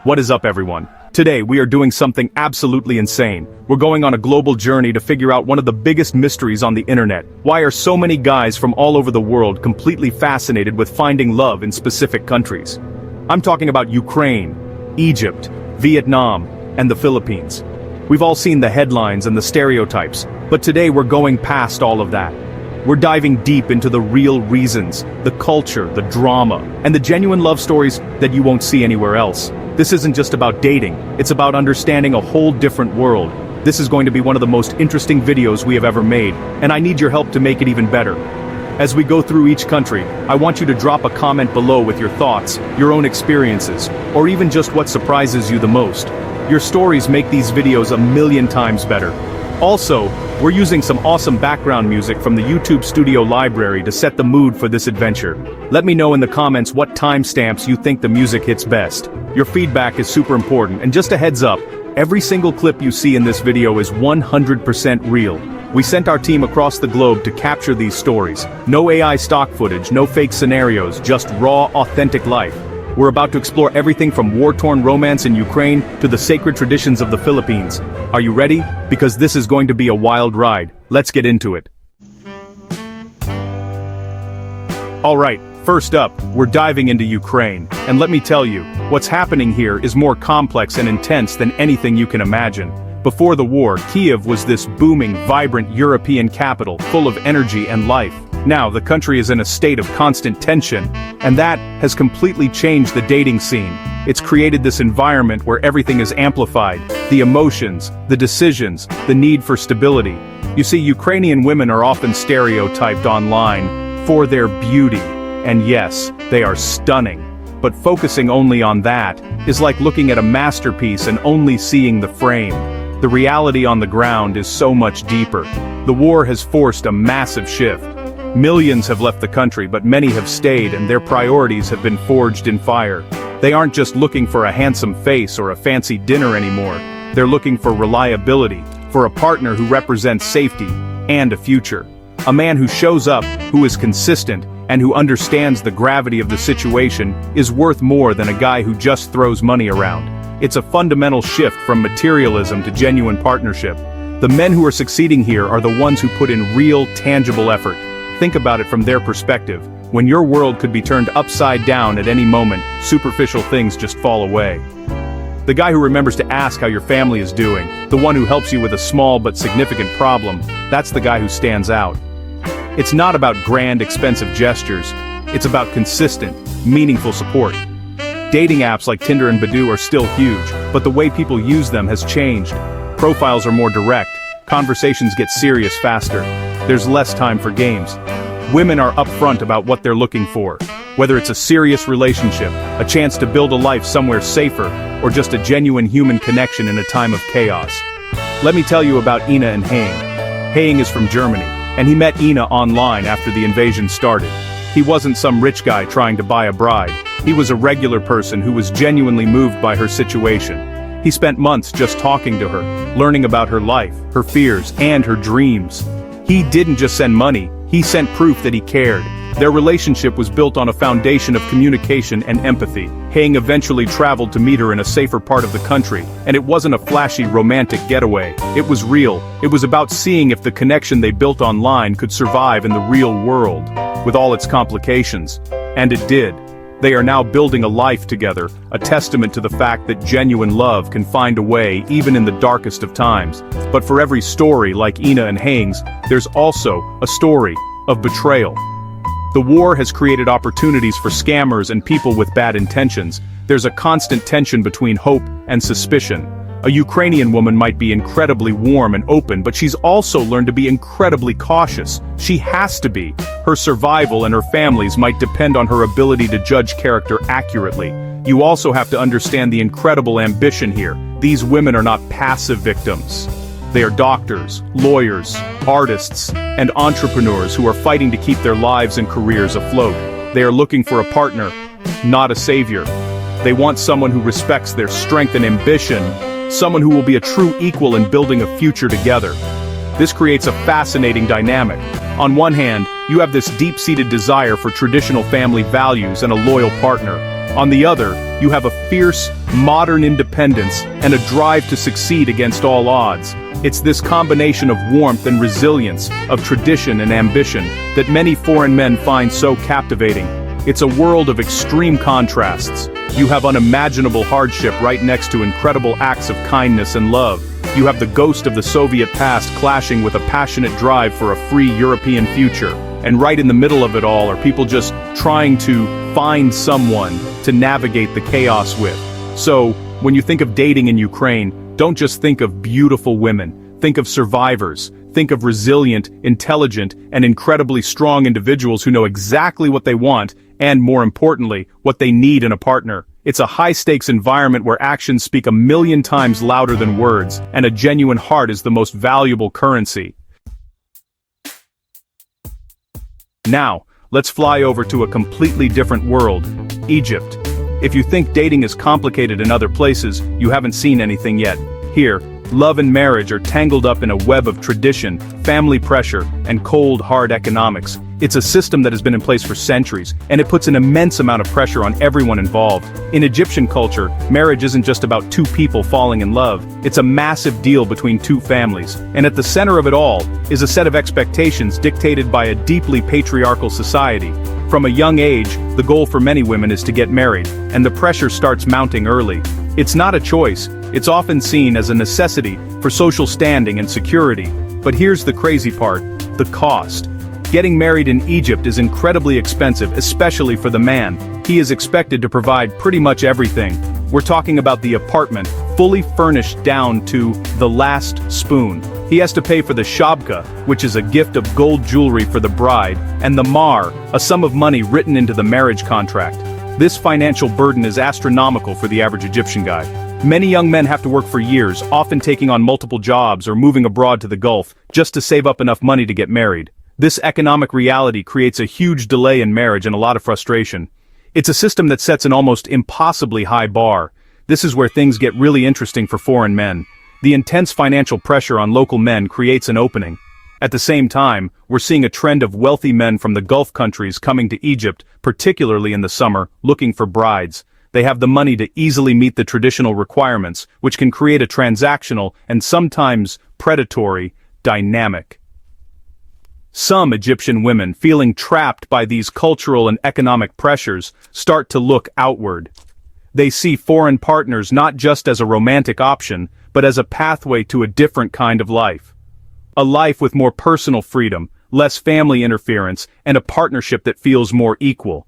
What is up, everyone? Today we are doing something absolutely insane. We're going on a global journey to figure out one of the biggest mysteries on the internet. Why are so many guys from all over the world completely fascinated with finding love in specific countries? I'm talking about Ukraine, Egypt, Vietnam, and the Philippines. We've all seen the headlines and the stereotypes, but today we're going past all of that. We're diving deep into the real reasons, the culture, the drama, and the genuine love stories that you won't see anywhere else. This isn't just about dating, it's about understanding a whole different world. This is going to be one of the most interesting videos we have ever made, and I need your help to make it even better. As we go through each country, I want you to drop a comment below with your thoughts, your own experiences, or even just what surprises you the most. Your stories make these videos a million times better. Also, we're using some awesome background music from the YouTube Studio library to set the mood for this adventure. Let me know in the comments what timestamps you think the music hits best. Your feedback is super important, and just a heads up, every single clip you see in this video is 100% real. We sent our team across the globe to capture these stories. No AI stock footage, no fake scenarios, just raw, authentic life. We're about to explore everything from war-torn romance in Ukraine to the sacred traditions of the Philippines. Are you ready? Because this is going to be a wild ride. Let's get into it. Alright, first up, we're diving into Ukraine. And let me tell you, what's happening here is more complex and intense than anything you can imagine. Before the war, Kiev was this booming, vibrant European capital, full of energy and life. Now, the country is in a state of constant tension, and that has completely changed the dating scene. It's created this environment where everything is amplified, the emotions, the decisions, the need for stability. You see, Ukrainian women are often stereotyped online for their beauty, and yes, they are stunning. But focusing only on that is like looking at a masterpiece and only seeing the frame. The reality on the ground is so much deeper. The war has forced a massive shift. Millions have left the country, but many have stayed, and their priorities have been forged in fire. They aren't just looking for a handsome face or a fancy dinner anymore. They're looking for reliability, for a partner who represents safety and a future. A man who shows up, who is consistent, and who understands the gravity of the situation is worth more than a guy who just throws money around. It's a fundamental shift from materialism to genuine partnership. The men who are succeeding here are the ones who put in real, tangible effort. Think about it from their perspective. When your world could be turned upside down at any moment, superficial things just fall away. The guy who remembers to ask how your family is doing, the one who helps you with a small but significant problem, that's the guy who stands out. It's not about grand, expensive gestures. It's about consistent, meaningful support. Dating apps like Tinder and Badoo are still huge, but the way people use them has changed. Profiles are more direct, conversations get serious faster. There's less time for games. Women are upfront about what they're looking for. Whether it's a serious relationship, a chance to build a life somewhere safer, or just a genuine human connection in a time of chaos. Let me tell you about Ina and Hang. Hang is from Germany, and he met Ina online after the invasion started. He wasn't some rich guy trying to buy a bride. He was a regular person who was genuinely moved by her situation. He spent months just talking to her, learning about her life, her fears, and her dreams. He didn't just send money, he sent proof that he cared. Their relationship was built on a foundation of communication and empathy. Hang eventually traveled to meet her in a safer part of the country, and it wasn't a flashy romantic getaway. It was real. It was about seeing if the connection they built online could survive in the real world, with all its complications. And it did. They are now building a life together, a testament to the fact that genuine love can find a way even in the darkest of times. But for every story like Ina and Hang's, there's also a story of betrayal. The war has created opportunities for scammers and people with bad intentions. There's a constant tension between hope and suspicion. A Ukrainian woman might be incredibly warm and open, but she's also learned to be incredibly cautious. She has to be. Her survival and her family's might depend on her ability to judge character accurately. You also have to understand the incredible ambition here. These women are not passive victims. They are doctors, lawyers, artists, and entrepreneurs who are fighting to keep their lives and careers afloat. They are looking for a partner, not a savior. They want someone who respects their strength and ambition, someone who will be a true equal in building a future together. This creates a fascinating dynamic. On one hand, you have this deep-seated desire for traditional family values and a loyal partner. On the other, you have a fierce, modern independence and a drive to succeed against all odds. It's this combination of warmth and resilience, of tradition and ambition, that many foreign men find so captivating. It's a world of extreme contrasts. You have unimaginable hardship right next to incredible acts of kindness and love. You have the ghost of the Soviet past clashing with a passionate drive for a free European future. And right in the middle of it all are people just trying to find someone to navigate the chaos with. So, when you think of dating in Ukraine, don't just think of beautiful women. Think of survivors. Think of resilient, intelligent, and incredibly strong individuals who know exactly what they want, and more importantly, what they need in a partner. It's a high-stakes environment where actions speak 1,000,000 times louder than words, and a genuine heart is the most valuable currency. Now, let's fly over to a completely different world, Egypt. If you think dating is complicated in other places, you haven't seen anything yet. Here, love and marriage are tangled up in a web of tradition, family pressure, and cold, hard economics. It's a system that has been in place for centuries, and it puts an immense amount of pressure on everyone involved. In Egyptian culture, marriage isn't just about two people falling in love, it's a massive deal between two families. And at the center of it all is a set of expectations dictated by a deeply patriarchal society. From a young age, the goal for many women is to get married, and the pressure starts mounting early. It's not a choice, it's often seen as a necessity for social standing and security. But here's the crazy part: the cost. Getting married in Egypt is incredibly expensive, especially for the man. He is expected to provide pretty much everything. We're talking about the apartment, fully furnished down to the last spoon. He has to pay for the shabka, which is a gift of gold jewelry for the bride, and the mar, a sum of money written into the marriage contract. This financial burden is astronomical for the average Egyptian guy. Many young men have to work for years, often taking on multiple jobs or moving abroad to the Gulf, just to save up enough money to get married. This economic reality creates a huge delay in marriage and a lot of frustration. It's a system that sets an almost impossibly high bar. This is where things get really interesting for foreign men. The intense financial pressure on local men creates an opening. At the same time, we're seeing a trend of wealthy men from the Gulf countries coming to Egypt, particularly in the summer, looking for brides. They have the money to easily meet the traditional requirements, which can create a transactional and sometimes predatory dynamic. Some Egyptian women, feeling trapped by these cultural and economic pressures, start to look outward. They see foreign partners not just as a romantic option, but as a pathway to a different kind of life. A life with more personal freedom, less family interference, and a partnership that feels more equal.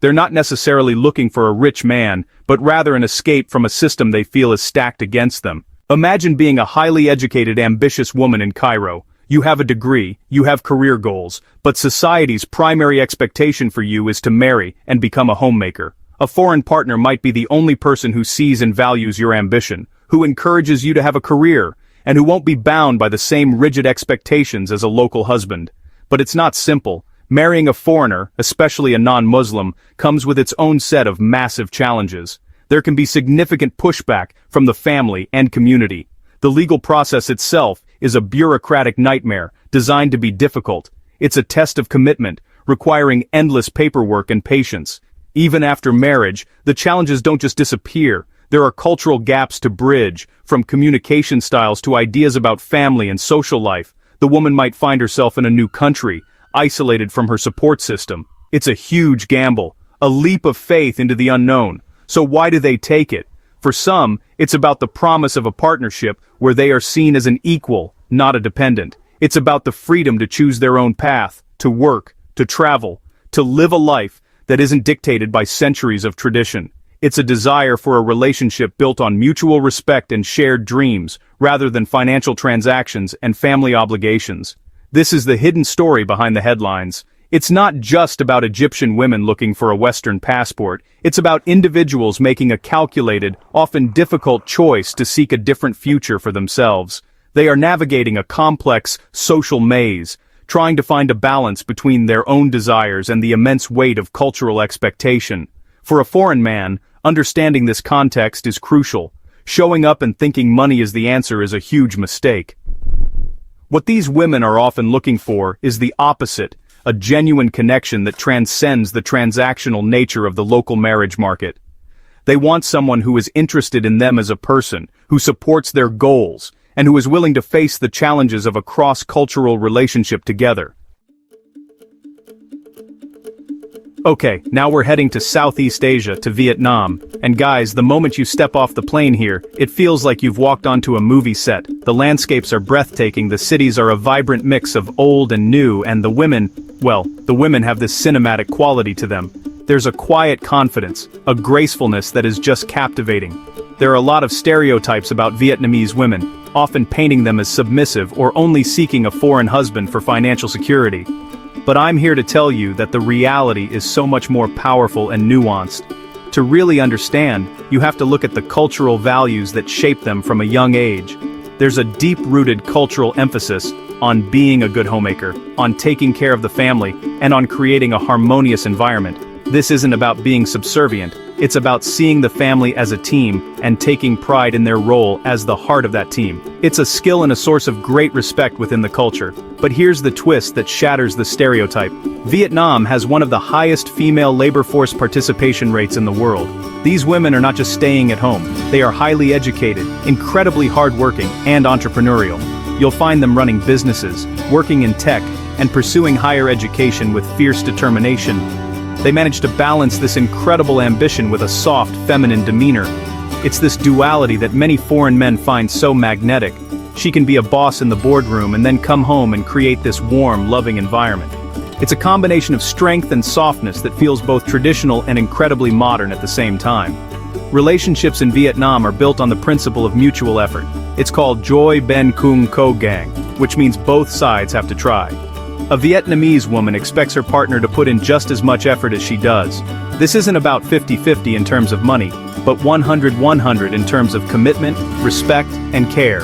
They're not necessarily looking for a rich man, but rather an escape from a system they feel is stacked against them. Imagine being a highly educated, ambitious woman in Cairo. You have a degree, you have career goals, but society's primary expectation for you is to marry and become a homemaker. A foreign partner might be the only person who sees and values your ambition, who encourages you to have a career, and who won't be bound by the same rigid expectations as a local husband. But it's not simple. Marrying a foreigner, especially a non-Muslim, comes with its own set of massive challenges. There can be significant pushback from the family and community. The legal process itself is a bureaucratic nightmare, designed to be difficult. It's a test of commitment, requiring endless paperwork and patience. Even after marriage, the challenges don't just disappear. There are cultural gaps to bridge, from communication styles to ideas about family and social life. The woman might find herself in a new country, isolated from her support system. It's a huge gamble, a leap of faith into the unknown. So why do they take it? For some, it's about the promise of a partnership where they are seen as an equal, not a dependent. It's about the freedom to choose their own path, to work, to travel, to live a life that isn't dictated by centuries of tradition. It's a desire for a relationship built on mutual respect and shared dreams, rather than financial transactions and family obligations. This is the hidden story behind the headlines. It's not just about Egyptian women looking for a Western passport, it's about individuals making a calculated, often difficult choice to seek a different future for themselves. They are navigating a complex, social maze, trying to find a balance between their own desires and the immense weight of cultural expectation. For a foreign man, understanding this context is crucial. Showing up and thinking money is the answer is a huge mistake. What these women are often looking for is the opposite, a genuine connection that transcends the transactional nature of the local marriage market. They want someone who is interested in them as a person, who supports their goals, and who is willing to face the challenges of a cross-cultural relationship together. Okay, now we're heading to Southeast Asia, to Vietnam, and guys, the moment you step off the plane here, it feels like you've walked onto a movie set. The landscapes are breathtaking, the cities are a vibrant mix of old and new, and the women, well, the women have this cinematic quality to them. There's a quiet confidence, a gracefulness that is just captivating. There are a lot of stereotypes about Vietnamese women, often painting them as submissive or only seeking a foreign husband for financial security. But I'm here to tell you that the reality is so much more powerful and nuanced. To really understand, you have to look at the cultural values that shape them from a young age. There's a deep-rooted cultural emphasis on being a good homemaker, on taking care of the family, and on creating a harmonious environment. This isn't about being subservient, it's about seeing the family as a team and taking pride in their role as the heart of that team. It's a skill and a source of great respect within the culture. But here's the twist that shatters the stereotype. Vietnam has one of the highest female labor force participation rates in the world. These women are not just staying at home, they are highly educated, incredibly hardworking, and entrepreneurial. You'll find them running businesses, working in tech, and pursuing higher education with fierce determination. They manage to balance this incredible ambition with a soft, feminine demeanor. It's this duality that many foreign men find so magnetic. She can be a boss in the boardroom and then come home and create this warm, loving environment. It's a combination of strength and softness that feels both traditional and incredibly modern at the same time. Relationships in Vietnam are built on the principle of mutual effort. It's called Joy Ben Kung Ko Gang, which means both sides have to try. A Vietnamese woman expects her partner to put in just as much effort as she does. This isn't about 50-50 in terms of money, but 100-100 in terms of commitment, respect, and care.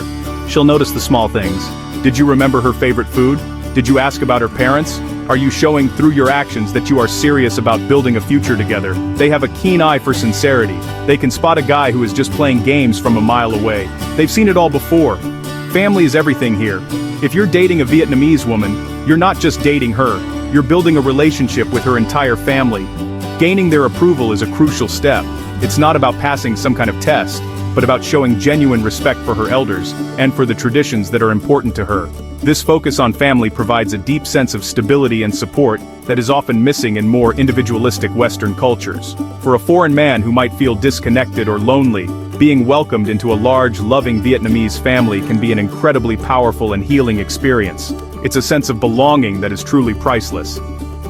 She'll notice the small things. Did you remember her favorite food? Did you ask about her parents? Are you showing through your actions that you are serious about building a future together? They have a keen eye for sincerity. They can spot a guy who is just playing games from a mile away. They've seen it all before. Family is everything here. If you're dating a Vietnamese woman, you're not just dating her, you're building a relationship with her entire family. Gaining their approval is a crucial step. It's not about passing some kind of test, but about showing genuine respect for her elders, and for the traditions that are important to her. This focus on family provides a deep sense of stability and support that is often missing in more individualistic Western cultures. For a foreign man who might feel disconnected or lonely, being welcomed into a large, loving Vietnamese family can be an incredibly powerful and healing experience. It's a sense of belonging that is truly priceless.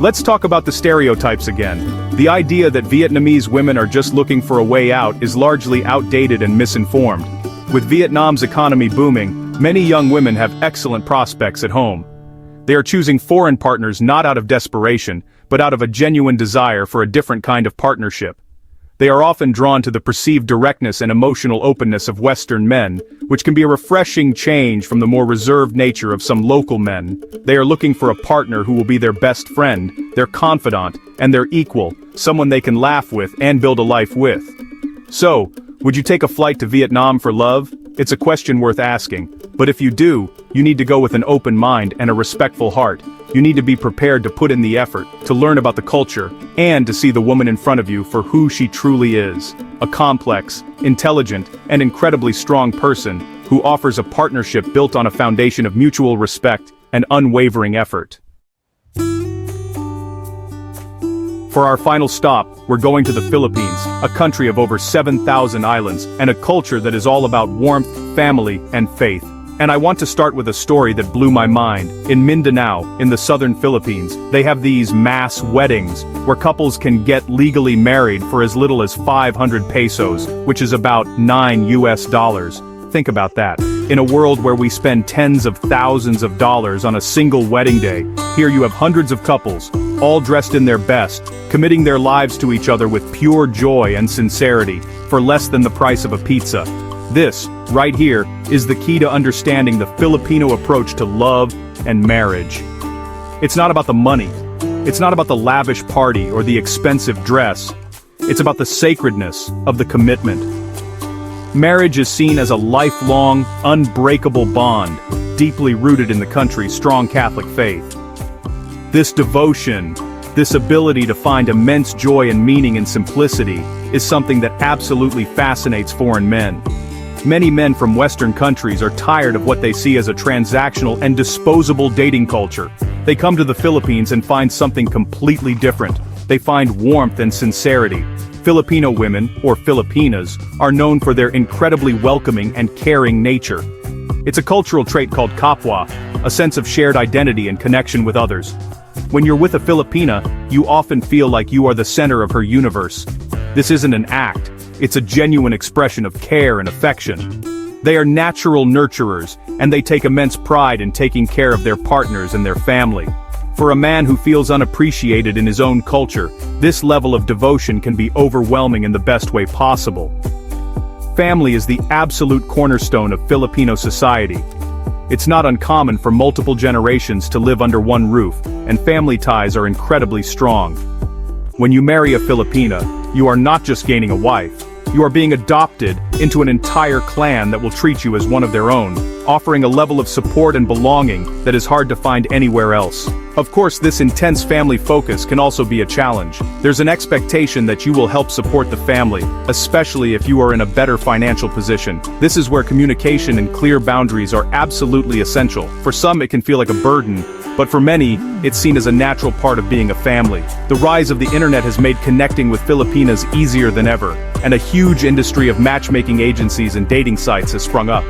Let's talk about the stereotypes again. The idea that Vietnamese women are just looking for a way out is largely outdated and misinformed. With Vietnam's economy booming, many young women have excellent prospects at home. They are choosing foreign partners not out of desperation, but out of a genuine desire for a different kind of partnership. They are often drawn to the perceived directness and emotional openness of Western men, which can be a refreshing change from the more reserved nature of some local men. They are looking for a partner who will be their best friend, their confidant, and their equal, someone they can laugh with and build a life with. So, would you take a flight to Vietnam for love? It's a question worth asking, but if you do, you need to go with an open mind and a respectful heart. You need to be prepared to put in the effort, to learn about the culture, and to see the woman in front of you for who she truly is. A complex, intelligent, and incredibly strong person who offers a partnership built on a foundation of mutual respect and unwavering effort. For our final stop, we're going to the Philippines, a country of over 7,000 islands, and a culture that is all about warmth, family, and faith. And I want to start with a story that blew my mind. In Mindanao, in the southern Philippines, they have these mass weddings, where couples can get legally married for as little as 500 pesos, which is about $9. Think about that. In a world where we spend tens of thousands of dollars on a single wedding day, here you have hundreds of couples, all dressed in their best, committing their lives to each other with pure joy and sincerity, for less than the price of a pizza. This, right here, is the key to understanding the Filipino approach to love and marriage. It's not about the money. It's not about the lavish party or the expensive dress. It's about the sacredness of the commitment. Marriage is seen as a lifelong, unbreakable bond, deeply rooted in the country's strong Catholic faith. This devotion, This ability to find immense joy and meaning in simplicity is something that absolutely fascinates foreign men. Many men from Western countries are tired of what they see as a transactional and disposable dating culture. They come to the Philippines and find something completely different. They find warmth and sincerity. Filipino women, or Filipinas, are known for their incredibly welcoming and caring nature. It's a cultural trait called kapwa, a sense of shared identity and connection with others. When you're with a Filipina, you often feel like you are the center of her universe. This isn't an act, it's a genuine expression of care and affection. They are natural nurturers, and they take immense pride in taking care of their partners and their family. For a man who feels unappreciated in his own culture, this level of devotion can be overwhelming in the best way possible. Family is the absolute cornerstone of Filipino society. It's not uncommon for multiple generations to live under one roof, and family ties are incredibly strong. When you marry a Filipina, you are not just gaining a wife. You are being adopted into an entire clan that will treat you as one of their own, offering a level of support and belonging that is hard to find anywhere else. Of course, this intense family focus can also be a challenge. There's an expectation that you will help support the family, especially if you are in a better financial position. This is where communication and clear boundaries are absolutely essential. For some, it can feel like a burden, but for many, it's seen as a natural part of being a family. The rise of the internet has made connecting with Filipinas easier than ever, and a huge industry of matchmaking agencies and dating sites has sprung up.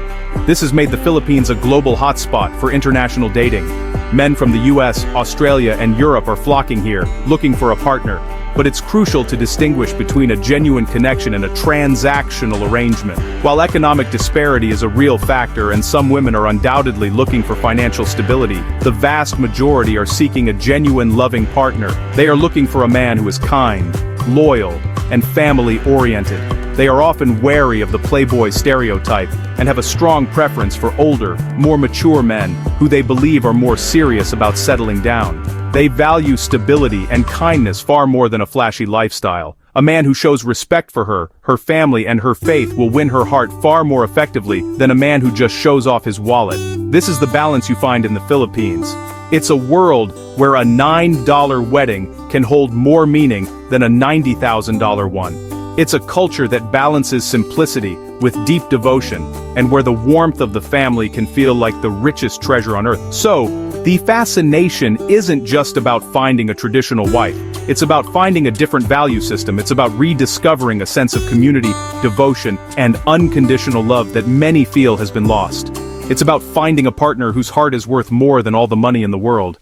This has made the Philippines a global hotspot for international dating. Men from the US, Australia, and Europe are flocking here, looking for a partner. But it's crucial to distinguish between a genuine connection and a transactional arrangement. While economic disparity is a real factor and some women are undoubtedly looking for financial stability, the vast majority are seeking a genuine loving partner. They are looking for a man who is kind, loyal, and family-oriented. They are often wary of the playboy stereotype and have a strong preference for older, more mature men who they believe are more serious about settling down. They value stability and kindness far more than a flashy lifestyle. A man who shows respect for her, her family, and her faith will win her heart far more effectively than a man who just shows off his wallet. This is the balance you find in the Philippines. It's a world where a $9 wedding can hold more meaning than a $90,000 one. It's a culture that balances simplicity with deep devotion, and where the warmth of the family can feel like the richest treasure on earth. So, the fascination isn't just about finding a traditional wife. It's about finding a different value system. It's about rediscovering a sense of community, devotion, and unconditional love that many feel has been lost. It's about finding a partner whose heart is worth more than all the money in the world.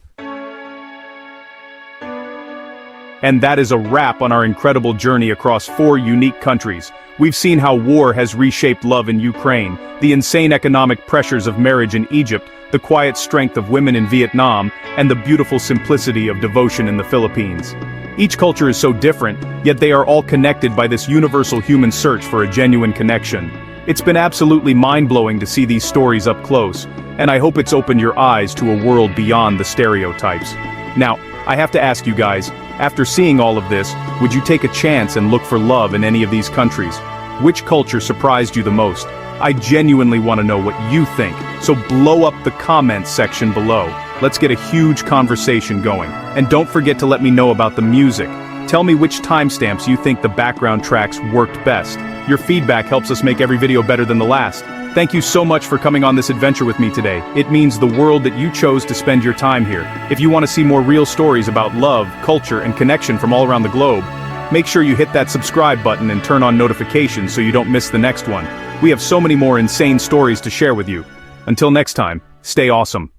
And that is a wrap on our incredible journey across 4 unique countries. We've seen how war has reshaped love in Ukraine, the insane economic pressures of marriage in Egypt, the quiet strength of women in Vietnam, and the beautiful simplicity of devotion in the Philippines. Each culture is so different, yet they are all connected by this universal human search for a genuine connection. It's been absolutely mind-blowing to see these stories up close, and I hope it's opened your eyes to a world beyond the stereotypes. Now, I have to ask you guys, after seeing all of this, would you take a chance and look for love in any of these countries? Which culture surprised you the most? I genuinely want to know what you think, so blow up the comments section below. Let's get a huge conversation going. And don't forget to let me know about the music. Tell me which timestamps you think the background tracks worked best. Your feedback helps us make every video better than the last. Thank you so much for coming on this adventure with me today. It means the world that you chose to spend your time here. If you want to see more real stories about love, culture, and connection from all around the globe, make sure you hit that subscribe button and turn on notifications so you don't miss the next one. We have so many more insane stories to share with you. Until next time, stay awesome.